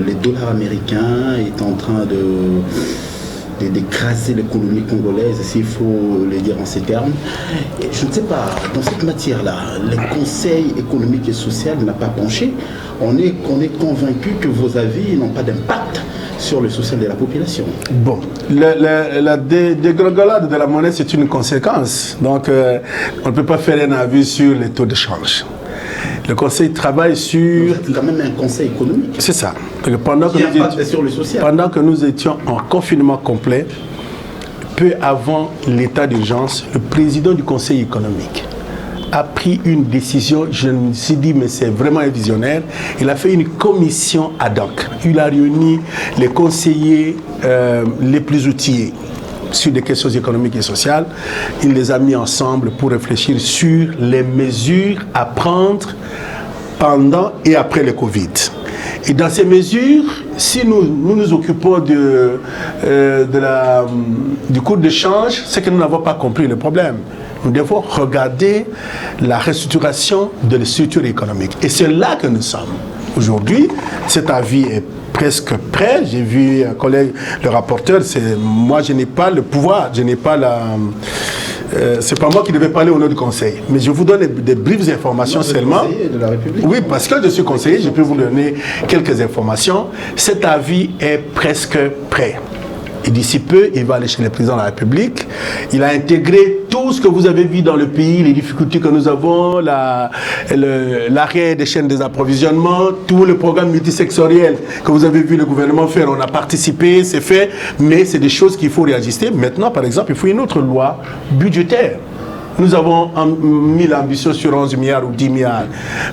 [SPEAKER 1] les dollars américains est en train d'écraser l'économie congolaise, s'il faut le dire en ces termes. Et je ne sais pas, dans cette matière-là, le Conseil économique et social n'a pas penché. On est convaincu que vos avis n'ont pas d'impact sur le social de la population.
[SPEAKER 3] Bon, la dégringolade de la monnaie, c'est une conséquence. Donc, on ne peut pas faire un avis sur les taux de change. Le Conseil travaille sur...
[SPEAKER 1] C'est quand même un conseil économique.
[SPEAKER 3] C'est ça. Pendant que nous étions en confinement complet, peu avant l'état d'urgence, le président du Conseil économique a pris une décision. Je me suis dit, mais c'est vraiment un visionnaire. Il a fait une commission ad hoc. Il a réuni les conseillers les plus outillés sur des questions économiques et sociales. Il les a mis ensemble pour réfléchir sur les mesures à prendre pendant et après le Covid. Et dans ces mesures, si nous occupons du cours de change, c'est que nous n'avons pas compris le problème. Nous devons regarder la restructuration de la structure économique. Et c'est là que nous sommes. Aujourd'hui, cet avis est presque prêt. J'ai vu un collègue, le rapporteur, moi je n'ai pas le pouvoir, je n'ai pas la... c'est pas moi qui devais parler au nom du Conseil. Mais je vous donne des briefs informations seulement.
[SPEAKER 1] De la République.
[SPEAKER 3] Oui, parce que je suis conseiller, je peux vous donner quelques informations. Cet avis est presque prêt. Et d'ici peu, il va aller chez le président de la République. Il a intégré tout ce que vous avez vu dans le pays, les difficultés que nous avons, l'arrêt des chaînes des approvisionnements, tout le programme multisectoriel que vous avez vu le gouvernement faire. On a participé, c'est fait, mais c'est des choses qu'il faut réajuster. Maintenant, par exemple, il faut une autre loi budgétaire. Nous avons mis l'ambition sur 11 milliards ou 10 milliards.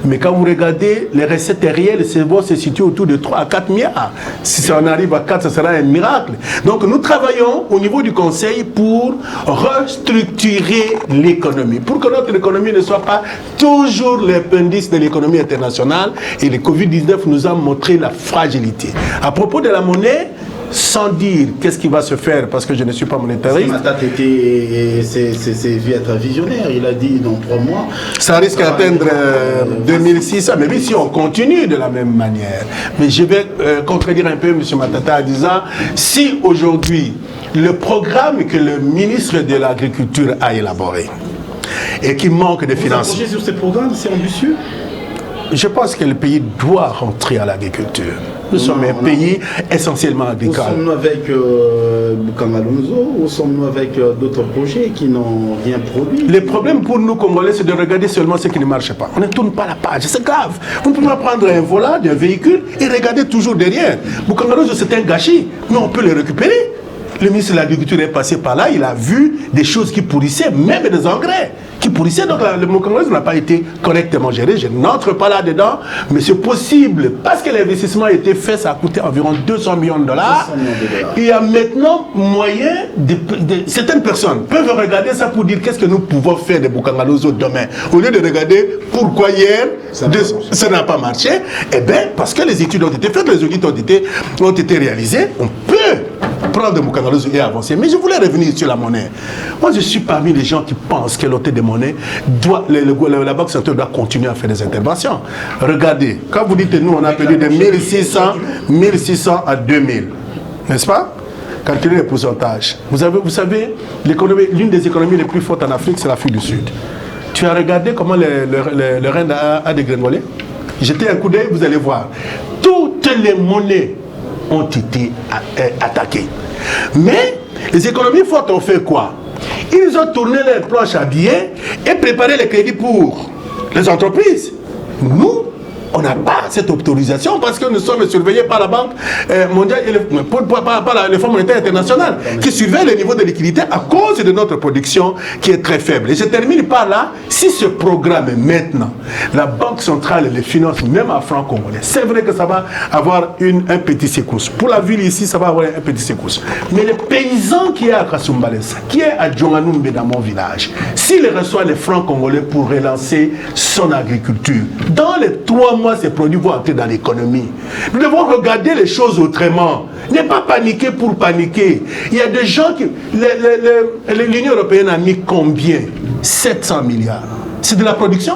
[SPEAKER 3] Mais quand vous regardez, les recettes réelles vont se situer autour de 3 à 4 milliards. Si ça en arrive à 4, ce sera un miracle. Donc nous travaillons au niveau du Conseil pour restructurer l'économie. Pour que notre économie ne soit pas toujours l'appendice de l'économie internationale. Et le Covid-19 nous a montré la fragilité. À propos de la monnaie, sans dire qu'est-ce qui va se faire, parce que je ne suis pas monétariste.
[SPEAKER 1] C'est vu être visionnaire, il a dit dans 3 mois.
[SPEAKER 3] Ça risque d'atteindre 2600, mais oui, si on continue de la même manière. Mais je vais contredire un peu M. Matata en disant, si aujourd'hui, le programme que le ministre de l'Agriculture a élaboré, et qui manque de financement...
[SPEAKER 1] Vous sur ces programmes, c'est ambitieux?
[SPEAKER 3] Je pense que le pays doit rentrer à l'agriculture. Nous sommes un pays essentiellement agricole.
[SPEAKER 1] Où sommes-nous avec Bukangalonzo? Où sommes-nous avec d'autres projets qui n'ont rien produit?
[SPEAKER 3] Le problème pour nous Congolais, c'est de regarder seulement ce qui ne marche pas. On ne tourne pas la page, c'est grave. Vous ne pouvez pas prendre un volant d'un véhicule et regarder toujours derrière. Bukangalonzo, c'est un gâchis, mais on peut le récupérer. Le ministre de l'Agriculture est passé par là, il a vu des choses qui pourrissaient, même des engrais qui pourrissaient. Donc le Congolais n'a pas été correctement géré. Je n'entre pas là-dedans, mais c'est possible. Parce que l'investissement a été fait, ça a coûté environ 200 millions de dollars. Il y a maintenant moyen certaines personnes peuvent regarder ça pour dire qu'est-ce que nous pouvons faire de Bukangalonzo demain. Au lieu de regarder pourquoi hier ça n'a pas marché, eh bien, parce que les études ont été faites, les audits ont été réalisés, on peut prendre mon canal et avancer. Mais je voulais revenir sur la monnaie. Moi, je suis parmi les gens qui pensent que l'autorité des monnaies la Banque centrale doit continuer à faire des interventions. Regardez, quand vous dites que nous, on a perdu de 1600 à 2000, n'est-ce pas? Calculez les pourcentages. Vous savez, l'une des économies les plus fortes en Afrique, c'est l'Afrique du Sud. Tu as regardé comment le Rwanda a dégringolé? Jetez un coup d'œil, vous allez voir. Toutes les monnaies ont été attaquées. Mais les économies fortes ont fait quoi? Ils ont tourné leurs planches à billets et préparé les crédits pour les entreprises. Nous, on n'a pas cette autorisation parce que nous sommes surveillés par la Banque mondiale et par le Fonds monétaire international qui surveille le niveau de liquidité à cause de notre production qui est très faible. Et je termine par là, si ce programme maintenant, la Banque centrale les finance même à franc congolais, c'est vrai que ça va avoir un petit secousse. Pour la ville ici, ça va avoir un petit secousse. Mais le paysan qui est à Kasumbalesa, qui est à Djonganumbe dans mon village, s'il reçoit les francs congolais pour relancer son agriculture, dans les 3 mois, ces produits vont entrer dans l'économie. Nous devons regarder les choses autrement. Ne pas paniquer pour paniquer. Il y a des gens qui... L'Union européenne a mis combien? 700 milliards. C'est de la production?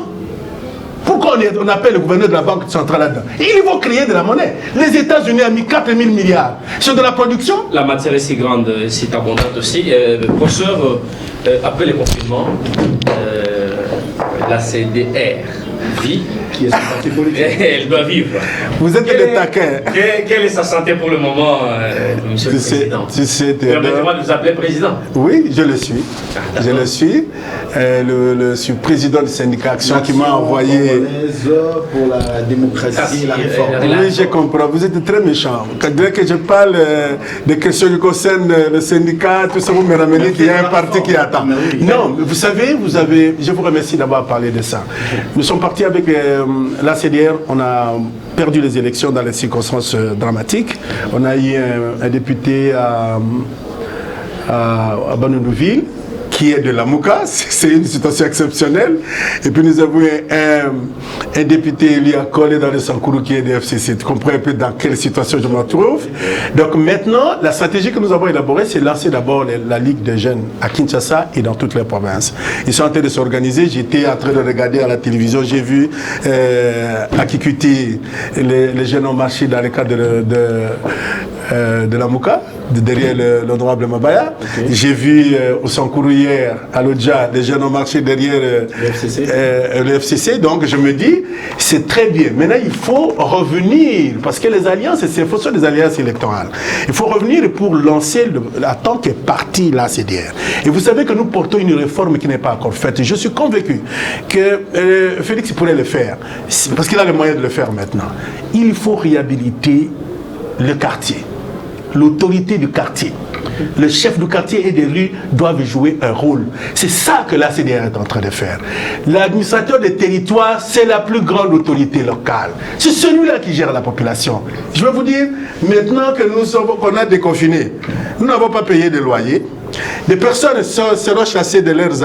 [SPEAKER 3] Pourquoi on appelle le gouverneur de la Banque centrale là-dedans? Ils vont créer de la monnaie. Les États-Unis ont mis 4 000 milliards. C'est de la production?
[SPEAKER 2] La matière est si grande, si abondante aussi. Le professeur, après le confinement, la CDR vit. Qui est sa santé politique. Elle doit vivre.
[SPEAKER 3] Vous êtes des taquins.
[SPEAKER 2] Quelle est sa santé pour le moment, monsieur le Président? Permettez-moi de vous appeler président.
[SPEAKER 3] Oui, je le suis. Je le suis. Je suis président du syndicat Action qui m'a envoyé...
[SPEAKER 1] pour la démocratie et la réforme.
[SPEAKER 3] Oui, je comprends. Vous êtes très méchant. Dès que je parle des questions qui concernent le syndicat, tout ça, vous me ramenez qu'il y a un parti qui attend. Non, vous savez, je vous remercie d'avoir parlé de ça. Nous sommes partis avec la CDR, on a perdu les élections dans les circonstances dramatiques. On a eu un député à Banounouville qui est de la Mouka, c'est une situation exceptionnelle. Et puis nous avons un député élu à Collé dans le Sankourou qui est de FCC. Tu comprends un peu dans quelle situation je me trouve. Donc maintenant, la stratégie que nous avons élaborée, c'est lancer d'abord la Ligue des jeunes à Kinshasa et dans toutes les provinces. Ils sont en train de s'organiser. J'étais en train de regarder à la télévision, j'ai vu à Kikuti, les jeunes ont marché dans le cadre de la Mouka, derrière l'honorable Mabaya. Okay. J'ai vu au Sankourou hier, à l'Odja, les jeunes ont marché derrière le FCC. Donc je me dis, c'est très bien. Maintenant, il faut revenir, parce que les alliances, ce sont des alliances électorales. Il faut revenir pour lancer la tant qu'est partie la CDR. Et vous savez que nous portons une réforme qui n'est pas encore faite. Je suis convaincu que Félix pourrait le faire, parce qu'il a les moyens de le faire maintenant. Il faut réhabiliter le quartier. L'autorité du quartier. Le chef du quartier et des rues doivent jouer un rôle. C'est ça que la CDR est en train de faire. L'administrateur des territoires, c'est la plus grande autorité locale. C'est celui-là qui gère la population. Je vais vous dire, maintenant qu'on a déconfiné, nous n'avons pas payé de loyer. Des personnes seront chassées de leurs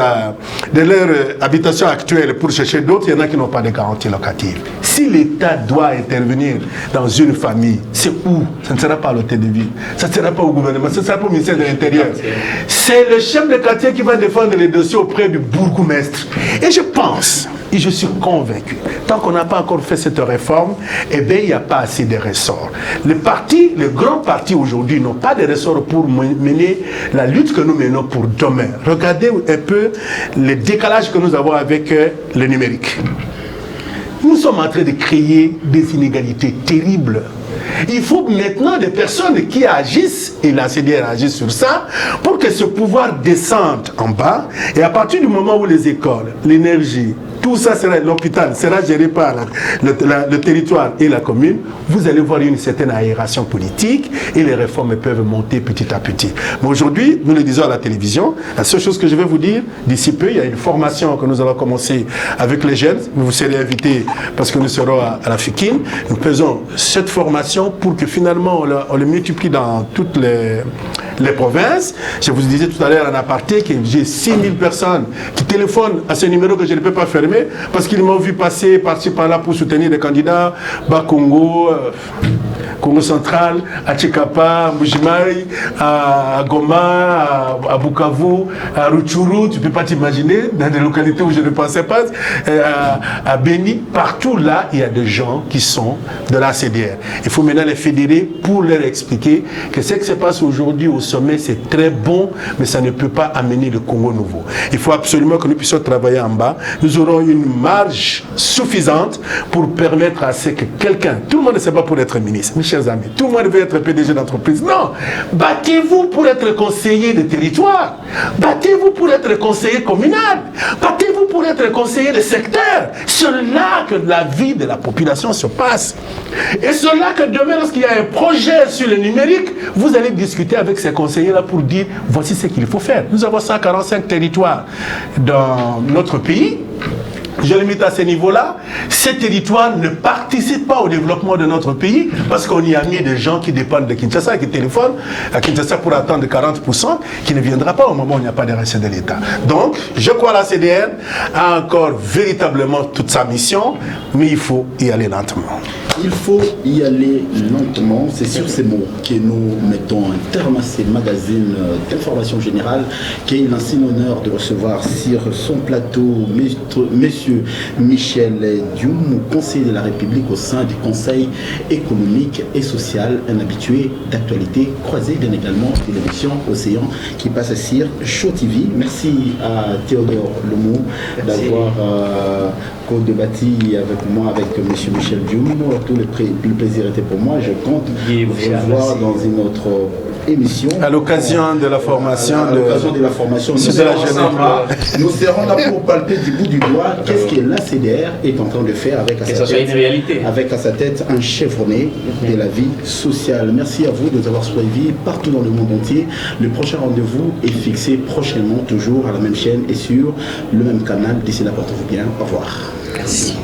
[SPEAKER 3] habitations actuelles pour chercher d'autres. Il y en a qui n'ont pas de garantie locative. Si l'État doit intervenir dans une famille, c'est où? Ce ne sera pas à l'hôtel de ville, ce ne sera pas au gouvernement, ce ne sera pas au ministère de l'Intérieur. C'est le chef de quartier qui va défendre les dossiers auprès du bourgmestre. Et je pense, et je suis convaincu, tant qu'on n'a pas encore fait cette réforme, eh bien, il n'y a pas assez de ressorts. Les grands partis aujourd'hui n'ont pas de ressorts pour mener la lutte que nous menons pour demain. Regardez un peu le décalage que nous avons avec le numérique. Nous sommes en train de créer des inégalités terribles. Il faut maintenant des personnes qui agissent, et la CDR agit sur ça, pour que ce pouvoir descende en bas. Et à partir du moment où les écoles, l'énergie, tout ça sera, l'hôpital sera géré par le territoire et la commune, vous allez voir une certaine aération politique et les réformes peuvent monter petit à petit. Mais aujourd'hui, nous le disons à la télévision, la seule chose que je vais vous dire, d'ici peu, il y a une formation que nous allons commencer avec les jeunes. Vous serez invités parce que nous serons à la FIKIN. Nous faisons cette formation pour que finalement on le multiplie dans toutes les provinces. Je vous disais tout à l'heure en aparté que j'ai 6000 personnes qui téléphonent à ce numéro que je ne peux pas fermer m'exprimer, parce qu'ils m'ont vu passer par-ci par-là pour soutenir des candidats, Bakongo, Congo central, à Tchekapa, à Mujimai, à Goma, à Bukavu, à Rutshuru, tu ne peux pas t'imaginer, dans des localités où je ne pensais pas, à Beni, partout là, il y a des gens qui sont de la CDR. Il faut maintenant les fédérer pour leur expliquer que ce qui se passe aujourd'hui au sommet, c'est très bon, mais ça ne peut pas amener le Congo nouveau. Il faut absolument que nous puissions travailler en bas. Nous aurons une marge suffisante pour permettre à ce que quelqu'un, tout le monde ne sait pas pour être ministre, mes chers amis, tout le monde veut être PDG d'entreprise. Non, battez-vous pour être conseiller de territoire, battez-vous pour être conseiller communal, battez-vous pour être conseiller de secteur. C'est là que la vie de la population se passe. Et c'est là que demain, lorsqu'il y a un projet sur le numérique, vous allez discuter avec ces conseillers-là pour dire, voici ce qu'il faut faire. Nous avons 145 territoires dans notre pays. Je limite à ce niveau-là. Ces territoires ne participent pas au développement de notre pays parce qu'on y a mis des gens qui dépendent de Kinshasa et qui téléphonent à Kinshasa pour attendre 40%, qui ne viendra pas au moment où il n'y a pas de recette de l'État. Donc, je crois que la CDR a encore véritablement toute sa mission, mais il faut y aller lentement.
[SPEAKER 1] Il faut y aller lentement. C'est sur ces mots que nous mettons un terme à ces magazines d'information générale qui a eu l'insigne honneur de recevoir sur son plateau Monsieur Michel Dioum, conseiller de la République au sein du Conseil économique et social, un habitué d'actualité croisée, bien également de l'émission Océan qui passe sur Show TV. Merci à Théodore Lemou d'avoir co-débattu avec moi, avec M. Michel Dioum. Tout le plaisir était pour moi. Je compte vous voir dans une autre émission.
[SPEAKER 3] À l'occasion de la formation
[SPEAKER 1] nous serons là pour palper du bout du doigt qu'est-ce que la CDR est en train de faire avec à sa tête un chevronné de la vie sociale. Merci à vous de nous avoir suivis partout dans le monde entier. Le prochain rendez-vous est fixé prochainement, toujours à la même chaîne et sur le même canal. D'ici là, portez-vous bien. Au revoir.
[SPEAKER 2] Merci.